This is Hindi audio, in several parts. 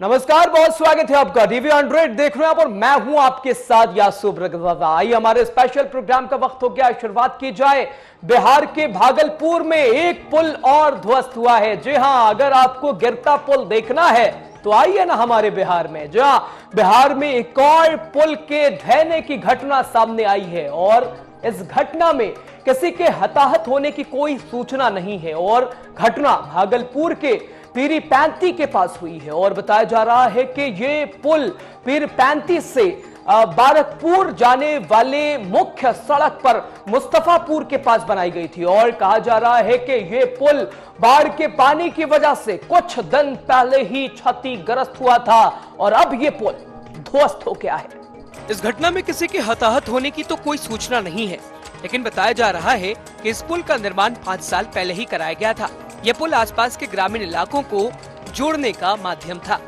नमस्कार, बहुत स्वागत है आपका। टीवी 100 देख रहे हैं आप और मैं हूं आपके साथ यासूब रज़ा। आइए हमारे स्पेशल प्रोग्राम का वक्त हो गया, शुरुआत की जाए। बिहार के भागलपुर में एक पुल और ध्वस्त हुआ है। जी हां, अगर आपको गिरता पुल देखना है तो आइए ना हमारे बिहार में, जहां बिहार में एक और पुल के ढहने की घटना सामने आई है और इस घटना में किसी के हताहत होने की कोई सूचना नहीं है और घटना भागलपुर के पीरी पैंती के पास हुई है और बताया जा रहा है कि ये पुल पीर पैंती से बारकपुर जाने वाले मुख्य सड़क पर मुस्तफापुर के पास बनाई गई थी और कहा जा रहा है कि ये पुल बाढ़ के पानी की वजह से कुछ दिन पहले ही क्षतिग्रस्त हुआ था और अब ये पुल ध्वस्त हो गया है। इस घटना में किसी के हताहत होने की तो कोई सूचना नहीं है, लेकिन बताया जा रहा है कि इस पुल का निर्माण 5 साल पहले ही कराया गया था। यह पुल आसपास के ग्रामीण इलाकों को जोड़ने का माध्यम था।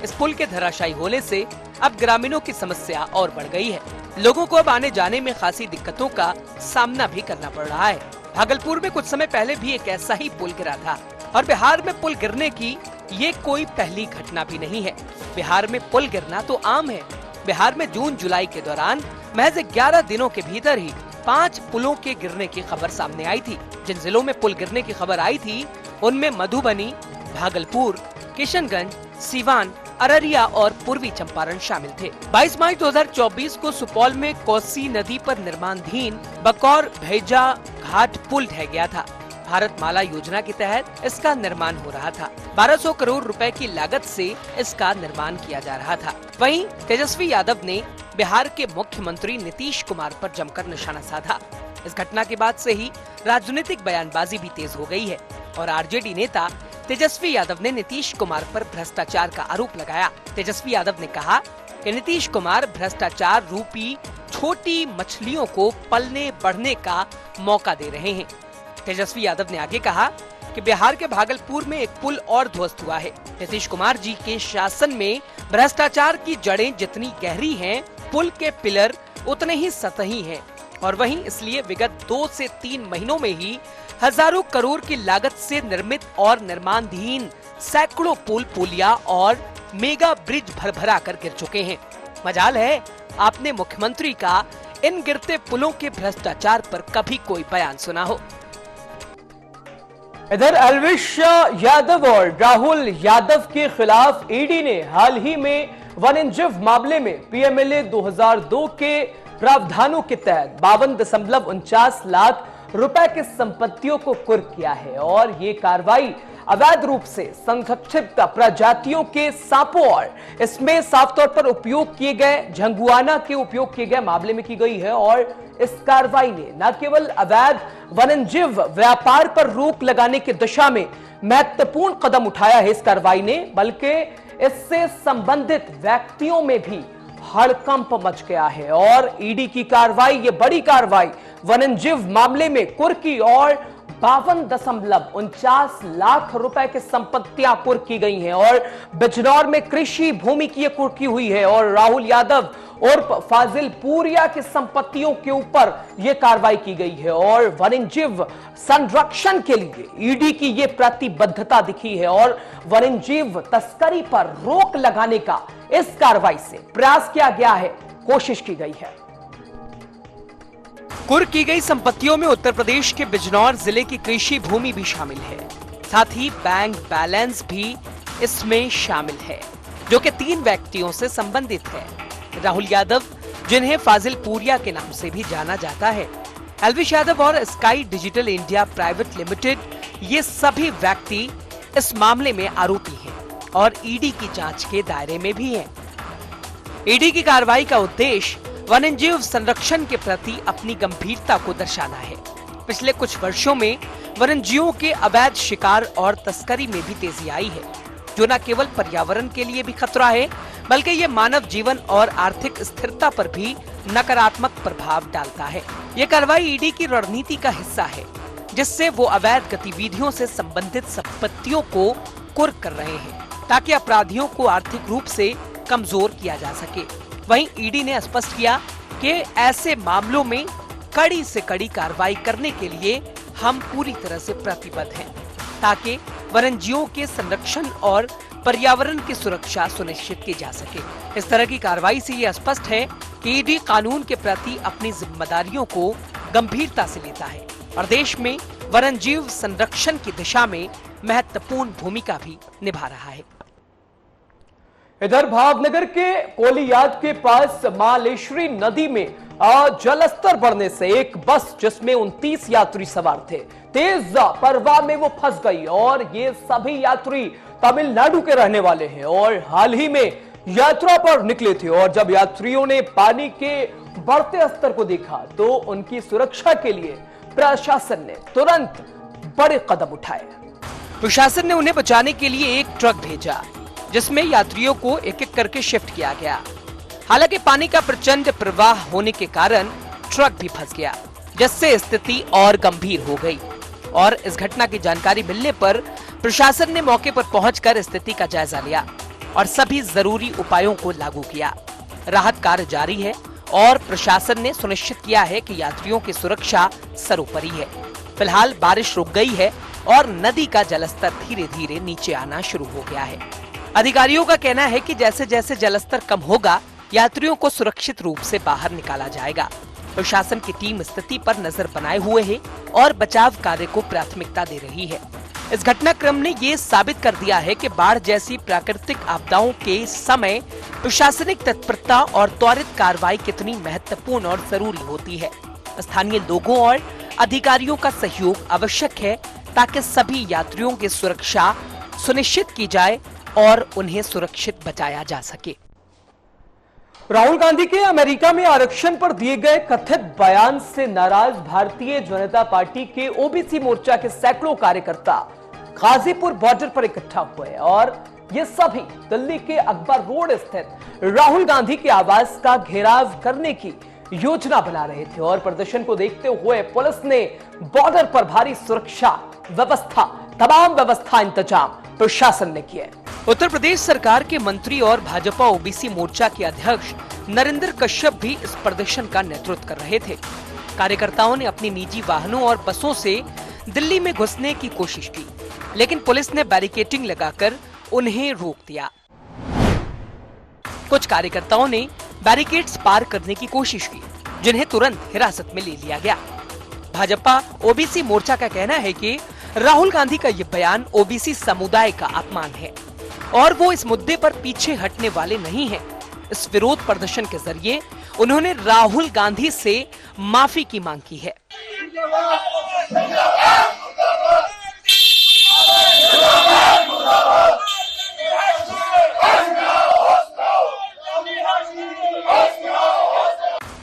इस पुल के धराशायी होने से अब ग्रामीणों की समस्या और बढ़ गई है। लोगों को अब आने जाने में खासी दिक्कतों का सामना भी करना पड़ रहा है। भागलपुर में कुछ समय पहले भी एक ऐसा ही पुल गिरा था और बिहार में पुल गिरने की ये कोई पहली घटना भी नहीं है। बिहार में पुल गिरना तो आम है। बिहार में जून जुलाई के दौरान महज 11 दिनों के भीतर ही 5 पुलों के गिरने की खबर सामने आई थी। जिन जिलों में पुल गिरने की खबर आई थी उनमें मधुबनी, भागलपुर, किशनगंज, सीवान, अररिया और पूर्वी चंपारण शामिल थे। 22 मार्च 2024 को सुपौल में कोसी नदी पर निर्माणाधीन बकौर भैजा घाट पुल ढह गया था। भारत माला योजना के तहत इसका निर्माण हो रहा था। 1200 करोड़ रुपए की लागत से इसका निर्माण किया जा रहा था। वहीं तेजस्वी यादव ने बिहार के मुख्यमंत्री नीतीश कुमार पर जमकर निशाना साधा। इस घटना के बाद से ही राजनीतिक बयानबाजी भी तेज हो गई है और आरजेडी नेता तेजस्वी यादव ने नीतीश कुमार पर भ्रष्टाचार का आरोप लगाया। तेजस्वी यादव ने कहा कि नीतीश कुमार भ्रष्टाचार रूपी छोटी मछलियों को पलने बढ़ने का मौका दे रहे हैं। तेजस्वी यादव ने आगे कहा कि बिहार के भागलपुर में एक पुल और ध्वस्त हुआ है। नीतीश कुमार जी के शासन में भ्रष्टाचार की जड़ें जितनी गहरी हैं, पुल के पिलर उतने ही सतही हैं और वहीं इसलिए विगत 2 से 3 महीनों में ही हजारों करोड़ की लागत से निर्मित और निर्माणाधीन सैकड़ों पुल, पुलिया और मेगा ब्रिज भरभरा कर गिर चुके हैं। मजाल है आपने मुख्यमंत्री का इन गिरते पुलों के भ्रष्टाचार पर कभी कोई बयान सुना हो। इधर अलविश यादव और राहुल यादव के खिलाफ ईडी ने हाल ही में वन्यजीव मामले में पीएमएलए 2002 के प्रावधानों के तहत 52.49 लाख रुपए की संपत्तियों को कुर्क किया है और ये कार्रवाई अवैध रूप से संरक्षित प्रजातियों के सांपों और इसमें साफ तौर पर उपयोग किए गए झंगुआना के उपयोग किए गए मामले में की गई है और इस कार्रवाई ने न केवल अवैध वन्यजीव व्यापार पर रोक लगाने की दिशा में महत्वपूर्ण कदम उठाया है इस कार्रवाई ने, बल्कि इससे संबंधित व्यक्तियों में भी हड़कंप मच गया है और ईडी की कार्रवाई, ये बड़ी कार्रवाई वन्यजीव मामले में कुर्की और 52.49 लाख रुपए की संपत्तियां कुर्क की गई हैं और बिजनौर में कृषि भूमि की कुर्की हुई है और राहुल यादव और फाजिल पूरिया की संपत्तियों के ऊपर यह कार्रवाई की गई है और वन्यजीव संरक्षण के लिए ईडी की यह प्रतिबद्धता दिखी है और वन्यजीव तस्करी पर रोक लगाने का इस कार्रवाई से प्रयास किया गया है, कोशिश की गई है। कुर्क की गई संपत्तियों में उत्तर प्रदेश के बिजनौर जिले की कृषि भूमि भी शामिल है, साथ ही बैंक बैलेंस भी इसमें शामिल है जो कि 3 व्यक्तियों से संबंधित है। राहुल यादव, जिन्हें फाजिल पूरिया के नाम से भी जाना जाता है, अलविश यादव और sky digital India private limited, ये सभी व्यक्ति इस मामले में आरोपी हैं और ईडी की जांच के दायरे में भी हैं। ईडी की कार्रवाई का उद्देश्य वन्यजीव संरक्षण के प्रति अपनी गंभीरता को दर्शाना है। पिछले कुछ वर्षों में वन्यजीवों के अवैध शिकार और तस्करी में भी तेजी आई है, जो न केवल पर्यावरण के लिए भी खतरा है, बल्कि ये मानव जीवन और आर्थिक स्थिरता पर भी नकारात्मक प्रभाव डालता है। ये कार्रवाई ईडी की रणनीति का हिस्सा है, जिससे वो अवैध गतिविधियों से संबंधित संपत्तियों को कुर्क कर रहे हैं, ताकि अपराधियों को आर्थिक रूप से कमजोर किया जा सके। वहीं ईडी ने स्पष्ट किया कि ऐसे मामलों में कड़ी से कड़ी कार्रवाई करने के लिए हम पूरी तरह से प्रतिबद्ध हैं, ताकि वन्यजीवों के संरक्षण और पर्यावरण की सुरक्षा सुनिश्चित की जा सके। इस तरह की कार्रवाई से ये स्पष्ट है कि ईडी कानून के प्रति अपनी जिम्मेदारियों को गंभीरता से लेता है और देश में वन्यजीव संरक्षण की दिशा में महत्वपूर्ण भूमिका भी निभा रहा है। इधर भावनगर के कोलियाद के पास मालेश्वरी नदी में जलस्तर बढ़ने से एक बस जिसमें 29 यात्री सवार थे, तेज प्रवाह में वो फंस गई और ये सभी यात्री तमिलनाडु के रहने वाले हैं और हाल ही में यात्रा पर निकले थे। और जब यात्रियों ने पानी के बढ़ते स्तर को देखा तो उनकी सुरक्षा के लिए प्रशासन ने तुरंत बड़े कदम उठाए। प्रशासन ने उन्हें बचाने के लिए एक ट्रक भेजा जिसमें यात्रियों को एक एक करके शिफ्ट किया गया। हालांकि पानी का प्रचंड प्रवाह होने के कारण ट्रक भी फंस गया, जिससे स्थिति और गंभीर हो गई। और इस घटना की जानकारी मिलने पर प्रशासन ने मौके पर पहुंचकर स्थिति का जायजा लिया और सभी जरूरी उपायों को लागू किया। राहत कार्य जारी है और प्रशासन ने सुनिश्चित किया है कि यात्रियों की सुरक्षा सर्वोपरि है। फिलहाल बारिश रुक गई है और नदी का जलस्तर धीरे धीरे नीचे आना शुरू हो गया है। अधिकारियों का कहना है कि जैसे जैसे जलस्तर कम होगा, यात्रियों को सुरक्षित रूप से बाहर निकाला जाएगा। प्रशासन की टीम स्थिति पर नजर बनाए हुए है और बचाव कार्य को प्राथमिकता दे रही है। इस घटनाक्रम ने ये साबित कर दिया है कि बाढ़ जैसी प्राकृतिक आपदाओं के समय प्रशासनिक तत्परता और त्वरित कार्रवाई कितनी महत्वपूर्ण और जरूरी होती है। स्थानीय लोगों और अधिकारियों का सहयोग आवश्यक है ताकि सभी यात्रियों की सुरक्षा सुनिश्चित की जाए और उन्हें सुरक्षित बचाया जा सके। राहुल गांधी के अमेरिका में आरक्षण पर दिए गए कथित बयान से नाराज भारतीय जनता पार्टी के ओबीसी मोर्चा के सैकड़ों कार्यकर्ता गाजीपुर बॉर्डर पर इकट्ठा हुए और ये सभी दिल्ली के अकबर रोड स्थित राहुल गांधी के आवास का घेराव करने की योजना बना रहे थे। और प्रदर्शन को देखते हुए पुलिस ने बॉर्डर पर भारी सुरक्षा व्यवस्था, तमाम व्यवस्था इंतजाम प्रशासन ने किए। उत्तर प्रदेश सरकार के मंत्री और भाजपा ओबीसी मोर्चा के अध्यक्ष नरेंद्र कश्यप भी इस प्रदर्शन का नेतृत्व कर रहे थे। कार्यकर्ताओं ने अपनी निजी वाहनों और बसों से दिल्ली में घुसने की कोशिश की, लेकिन पुलिस ने बैरिकेडिंग लगाकर उन्हें रोक दिया। कुछ कार्यकर्ताओं ने बैरिकेड्स पार करने की कोशिश की, जिन्हें तुरंत हिरासत में ले लिया गया। भाजपा ओबीसी मोर्चा का कहना है कि राहुल गांधी का ये बयान ओबीसी समुदाय का अपमान है और वो इस मुद्दे पर पीछे हटने वाले नहीं हैं। इस विरोध प्रदर्शन के जरिए उन्होंने राहुल गांधी से माफी की मांग की है।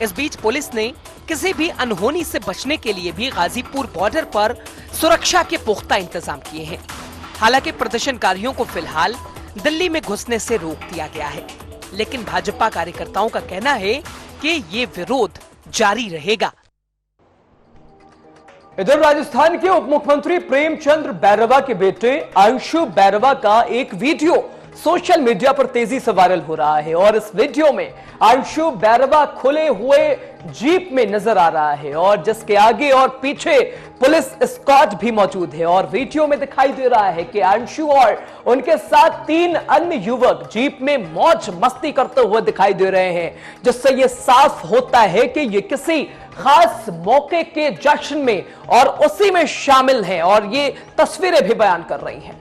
इस बीच पुलिस ने किसी भी अनहोनी से बचने के लिए भी गाजीपुर बॉर्डर पर सुरक्षा के पुख्ता इंतजाम किए हैं। हालांकि प्रदर्शनकारियों को फिलहाल दिल्ली में घुसने से रोक दिया गया है, लेकिन भाजपा कार्यकर्ताओं का कहना है कि ये विरोध जारी रहेगा। इधर राजस्थान के उप मुख्यमंत्री प्रेमचंद बैरवा के बेटे अंशु बैरवा का एक वीडियो सोशल मीडिया पर तेजी से वायरल हो रहा है और इस वीडियो में अंशु बैरवा खुले हुए जीप में नजर आ रहा है और जिसके आगे और पीछे पुलिस स्क्वाड भी मौजूद है। और वीडियो में दिखाई दे रहा है कि अंशु और उनके साथ 3 अन्य युवक जीप में मौज मस्ती करते हुए दिखाई दे रहे हैं, जिससे यह साफ होता है कि ये किसी खास मौके के जश्न में और उसी में शामिल हैं और ये तस्वीरें भी बयान कर रही हैं।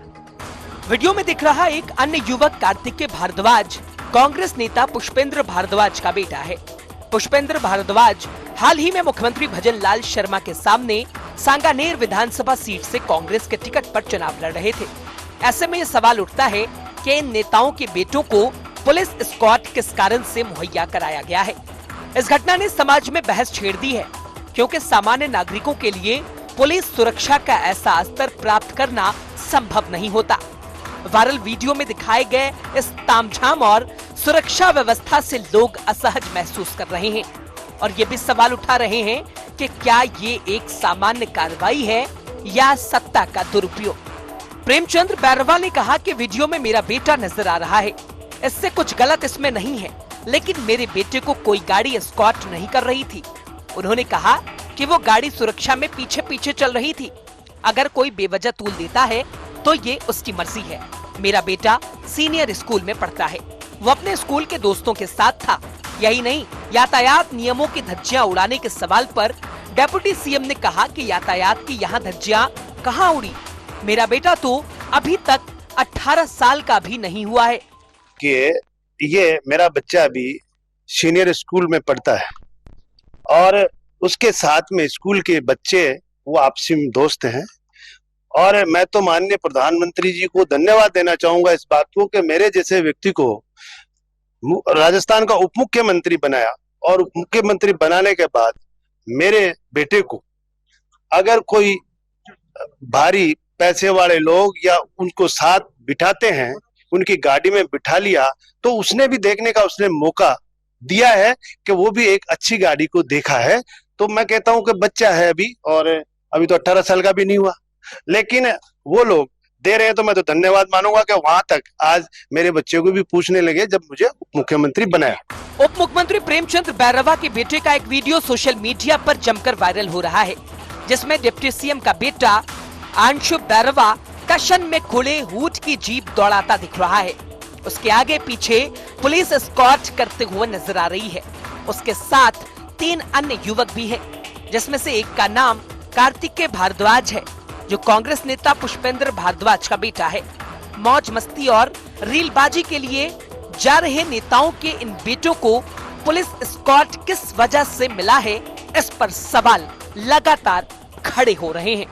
वीडियो में दिख रहा एक अन्य युवक कार्तिकेय भारद्वाज कांग्रेस नेता पुष्पेंद्र भारद्वाज का बेटा है। पुष्पेंद्र भारद्वाज हाल ही में मुख्यमंत्री भजन लाल शर्मा के सामने सांगानेर विधानसभा सीट से कांग्रेस के टिकट पर चुनाव लड़ रहे थे। ऐसे में ये सवाल उठता है कि इन नेताओं के बेटों को पुलिस स्क्वाड किस कारण से मुहैया कराया गया है। इस घटना ने समाज में बहस छेड़ दी है, क्योंकि सामान्य नागरिकों के लिए पुलिस सुरक्षा का ऐसा स्तर प्राप्त करना संभव नहीं होता। वायरल वीडियो में दिखाए गए इस तामझाम और सुरक्षा व्यवस्था से लोग असहज महसूस कर रहे हैं और ये भी सवाल उठा रहे हैं कि क्या ये एक सामान्य कार्रवाई है या सत्ता का दुरुपयोग। प्रेमचंद बैरवा ने कहा कि वीडियो में मेरा बेटा नजर आ रहा है, इससे कुछ गलत इसमें नहीं है, लेकिन मेरे बेटे को कोई गाड़ी एस्कॉर्ट नहीं कर रही थी। उन्होंने कहा कि वो गाड़ी सुरक्षा में पीछे पीछे चल रही थी। अगर कोई बेवजह तूल देता है तो ये उसकी मर्जी है। मेरा बेटा सीनियर स्कूल में पढ़ता है। वो अपने स्कूल के दोस्तों के साथ था। यही नहीं, यातायात नियमों की धज्जियां उड़ाने के सवाल पर डेप्यूटी सीएम ने कहा कि यातायात की यहाँ धज्जियां कहाँ उड़ी। मेरा बेटा तो अभी तक 18 साल का भी नहीं हुआ है। कि ये मेरा बच्चा अभी सीनियर स्कूल में पढ़ता है और उसके साथ में स्कूल के बच्चे वो आपसी में दोस्त हैं। और मैं तो माननीय प्रधानमंत्री जी को धन्यवाद देना चाहूंगा इस बात को कि मेरे जैसे व्यक्ति को राजस्थान का उप मुख्यमंत्री बनाया, और उप मुख्यमंत्री बनाने के बाद मेरे बेटे को अगर कोई भारी पैसे वाले लोग या उनको साथ बिठाते हैं, उनकी गाड़ी में बिठा लिया, तो उसने भी देखने का उसने मौका दिया है कि वो भी एक अच्छी गाड़ी को देखा है। तो मैं कहता हूं कि बच्चा है अभी, और अभी तो 18 साल का भी नहीं हुआ, लेकिन वो लोग दे रहे हैं तो मैं तो धन्यवाद मानूंगा कि वहां तक आज मेरे बच्चे को भी पूछने लगे जब मुझे उप मुख्यमंत्री बनाया। उप मुख्यमंत्री प्रेमचंद बैरवा के बेटे का एक वीडियो सोशल मीडिया पर जमकर वायरल हो रहा है, जिसमें डिप्टी सीएम का बेटा अंशु बैरवा कशन में खुले हूट की जीप दौड़ाता दिख रहा है। उसके आगे पीछे पुलिस एस्कॉर्ट करते हुए नजर आ रही है। उसके साथ 3 अन्य युवक भी हैं, जिसमें से एक का नाम कार्तिकेय भारद्वाज है, जो कांग्रेस नेता पुष्पेंद्र भारद्वाज का बेटा है। मौज मस्ती और रीलबाजी के लिए जा रहे नेताओं के इन बेटों को पुलिस एस्कॉर्ट किस वजह से मिला है, इस पर सवाल लगातार खड़े हो रहे हैं।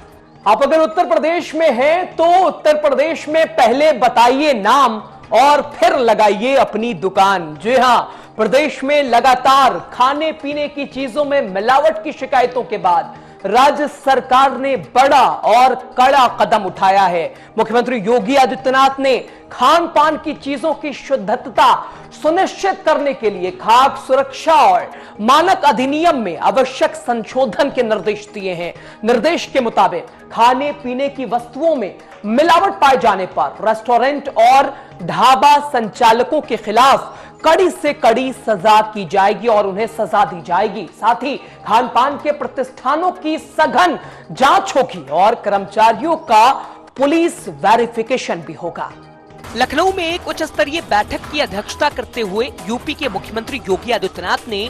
आप अगर उत्तर प्रदेश में हैं तो उत्तर प्रदेश में पहले बताइए नाम और फिर लगाइए अपनी दुकान। जी हां, प्रदेश में लगातार खाने पीने की चीजों में मिलावट की शिकायतों के बाद राज्य सरकार ने बड़ा और कड़ा कदम उठाया है। मुख्यमंत्री योगी आदित्यनाथ ने खान पान की चीजों की शुद्धता सुनिश्चित करने के लिए खाद्य सुरक्षा और मानक अधिनियम में आवश्यक संशोधन के निर्देश दिए हैं। निर्देश के मुताबिक खाने पीने की वस्तुओं में मिलावट पाए जाने पर रेस्टोरेंट और ढाबा संचालकों के खिलाफ कड़ी से कड़ी सजा की जाएगी और उन्हें सजा दी जाएगी। साथ ही खान पान के प्रतिष्ठानों की सघन जांच होगी और कर्मचारियों का पुलिस वेरिफिकेशन भी होगा। लखनऊ में एक उच्च स्तरीय बैठक की अध्यक्षता करते हुए यूपी के मुख्यमंत्री योगी आदित्यनाथ ने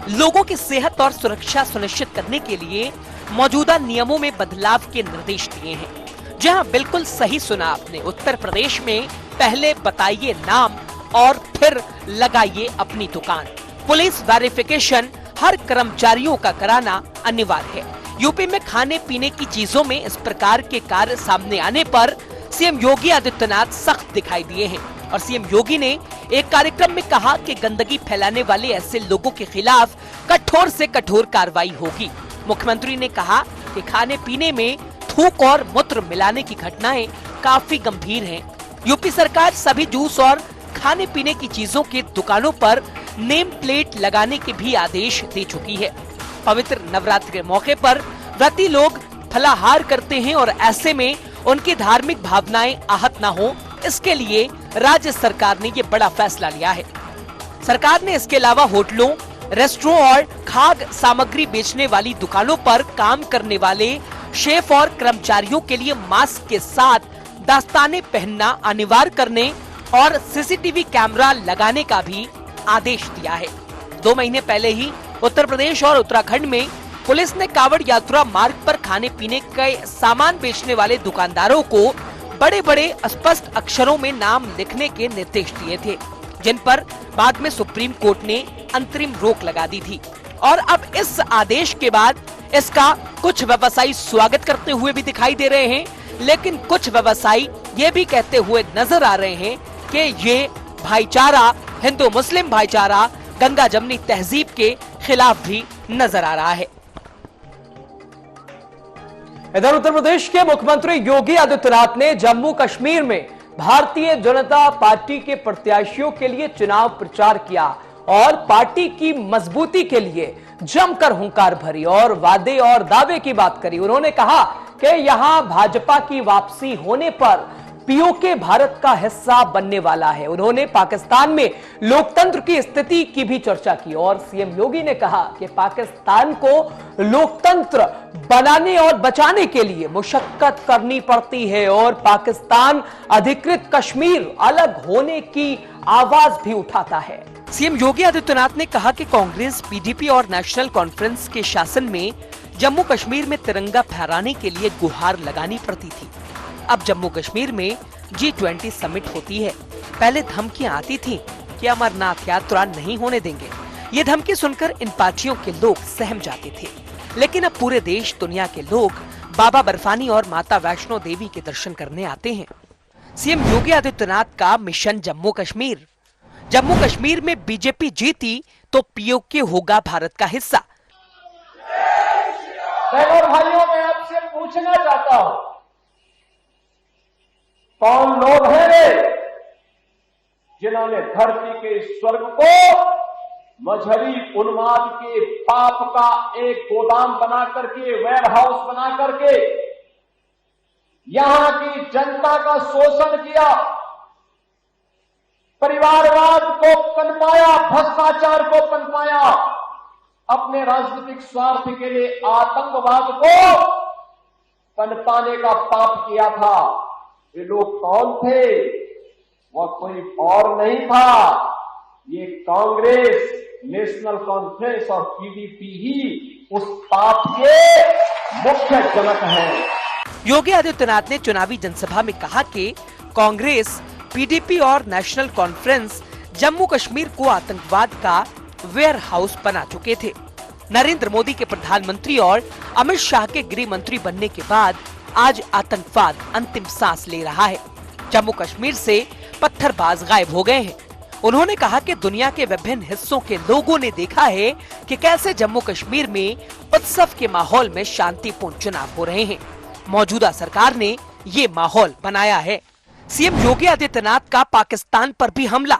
लोगों की सेहत और सुरक्षा सुनिश्चित करने के लिए मौजूदा नियमों में बदलाव के निर्देश दिए हैं। जहां बिल्कुल सही सुना आपने, उत्तर प्रदेश में पहले बताइए नाम और फिर लगाइए अपनी दुकान। पुलिस वेरिफिकेशन हर कर्मचारियों का कराना अनिवार्य है। यूपी में खाने पीने की चीजों में इस प्रकार के कार्य सामने आने पर सीएम योगी आदित्यनाथ सख्त दिखाई दिए हैं और सीएम योगी ने एक कार्यक्रम में कहा कि गंदगी फैलाने वाले ऐसे लोगों के खिलाफ कठोर से कठोर कार्रवाई होगी। मुख्यमंत्री ने कहा कि खाने पीने में थूक और मूत्र मिलाने की घटनाएं काफी गंभीर हैं। यूपी सरकार सभी जूस और खाने पीने की चीजों के दुकानों पर नेम प्लेट लगाने के भी आदेश दे चुकी है। पवित्र नवरात्र के मौके पर व्रती लोग फलाहार करते हैं और ऐसे में उनकी धार्मिक भावनाएं आहत न हो, इसके लिए राज्य सरकार ने ये बड़ा फैसला लिया है। सरकार ने इसके अलावा होटलों, रेस्टोरेंट और खाद्य सामग्री बेचने वाली दुकानों पर काम करने वाले शेफ और कर्मचारियों के लिए मास्क के साथ दस्ताने पहनना अनिवार्य करने और सीसीटीवी कैमरा लगाने का भी आदेश दिया है। 2 महीने पहले ही उत्तर प्रदेश और उत्तराखंड में पुलिस ने कांवड़ यात्रा मार्ग पर खाने पीने के सामान बेचने वाले दुकानदारों को बड़े बड़े स्पष्ट अक्षरों में नाम लिखने के निर्देश दिए थे, जिन पर बाद में सुप्रीम कोर्ट ने अंतरिम रोक लगा दी थी। और अब इस आदेश के बाद इसका कुछ व्यवसायी स्वागत करते हुए भी दिखाई दे रहे हैं, लेकिन कुछ व्यवसायी ये भी कहते हुए नजर आ रहे हैं कि ये भाईचारा, हिंदू मुस्लिम भाईचारा, गंगा जमनी तहजीब के खिलाफ भी नजर आ रहा है। इधर उत्तर प्रदेश के मुख्यमंत्री योगी आदित्यनाथ ने जम्मू कश्मीर में भारतीय जनता पार्टी के प्रत्याशियों के लिए चुनाव प्रचार किया और पार्टी की मजबूती के लिए जमकर हुंकार भरी और वादे और दावे की बात करी। उन्होंने कहा कि यहां भाजपा की वापसी होने पर पीओके भारत का हिस्सा बनने वाला है। उन्होंने पाकिस्तान में लोकतंत्र की स्थिति की भी चर्चा की और सीएम योगी ने कहा कि पाकिस्तान को लोकतंत्र बनाने और बचाने के लिए मुशक्कत करनी पड़ती है और पाकिस्तान अधिकृत कश्मीर अलग होने की आवाज भी उठाता है। सीएम योगी आदित्यनाथ ने कहा कि कांग्रेस, पीडीपी और नेशनल कॉन्फ्रेंस के शासन में जम्मू कश्मीर में तिरंगा फहराने के लिए गुहार लगानी पड़ती थी। अब जम्मू कश्मीर में G20 समिट होती है। पहले धमकियां आती थीं कि अमरनाथ यात्रा नहीं होने देंगे। ये धमकी सुनकर इन पार्टियों के लोग सहम जाते थे, लेकिन अब पूरे देश दुनिया के लोग बाबा बर्फानी और माता वैष्णो देवी के दर्शन करने आते हैं। सीएम योगी आदित्यनाथ का मिशन जम्मू कश्मीर। जम्मू कश्मीर में बीजेपी जीती तो पीओके होगा भारत का हिस्सा। बहनों भाइयों, मैं आपसे पूछना चाहता हूं, कौन लोग हैं वे जिन्होंने धरती के स्वर्ग को मजहबी उन्माद के पाप का एक गोदाम बना करके, वेयर हाउस बना करके यहां की जनता का शोषण किया, परिवारवाद को पनपाया, भ्रष्टाचार को पनपाया, अपने राजनीतिक स्वार्थ के लिए आतंकवाद को पनपाने का पाप किया था। ये लोग कौन थे? वह कोई और नहीं था, ये कांग्रेस, नेशनल कॉन्फ्रेंस और पीडीपी ही उस पाप के मुख्य जनक हैं। योगी आदित्यनाथ ने चुनावी जनसभा में कहा कि कांग्रेस, पीडीपी और नेशनल कॉन्फ्रेंस जम्मू कश्मीर को आतंकवाद का वेयर हाउस बना चुके थे। नरेंद्र मोदी के प्रधानमंत्री और अमित शाह के गृह मंत्री बनने के बाद आज आतंकवाद अंतिम सांस ले रहा है। जम्मू कश्मीर से पत्थरबाज गायब हो गए हैं। उन्होंने कहा कि दुनिया के विभिन्न हिस्सों के लोगों ने देखा है कि कैसे जम्मू कश्मीर में उत्सव के माहौल में शांतिपूर्ण चुनाव हो रहे हैं। मौजूदा सरकार ने ये माहौल बनाया है। सीएम योगी आदित्यनाथ का पाकिस्तान पर भी हमला।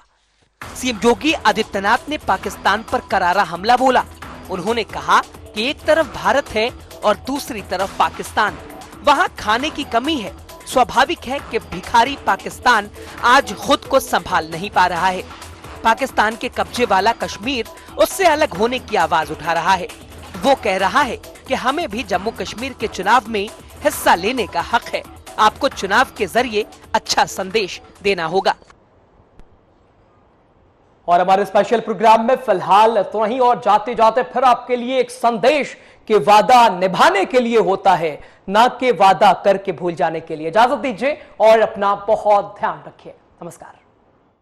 सीएम योगी आदित्यनाथ ने पाकिस्तान पर करारा हमला बोला। उन्होंने कहा कि एक तरफ भारत है और दूसरी तरफ पाकिस्तान। वहाँ खाने की कमी है। स्वाभाविक है कि भिखारी पाकिस्तान आज खुद को संभाल नहीं पा रहा है। पाकिस्तान के कब्जे वाला कश्मीर उससे अलग होने की आवाज उठा रहा है। वो कह रहा है कि हमें भी जम्मू कश्मीर के चुनाव में हिस्सा लेने का हक है। आपको चुनाव के जरिए अच्छा संदेश देना होगा। और हमारे स्पेशल प्रोग्राम में फिलहाल तो नहीं, और जाते जाते फिर आपके लिए एक संदेश कि वादा निभाने के लिए होता है, ना कि वादा करके भूल जाने के लिए। इजाजत दीजिए और अपना बहुत ध्यान रखिए। नमस्कार।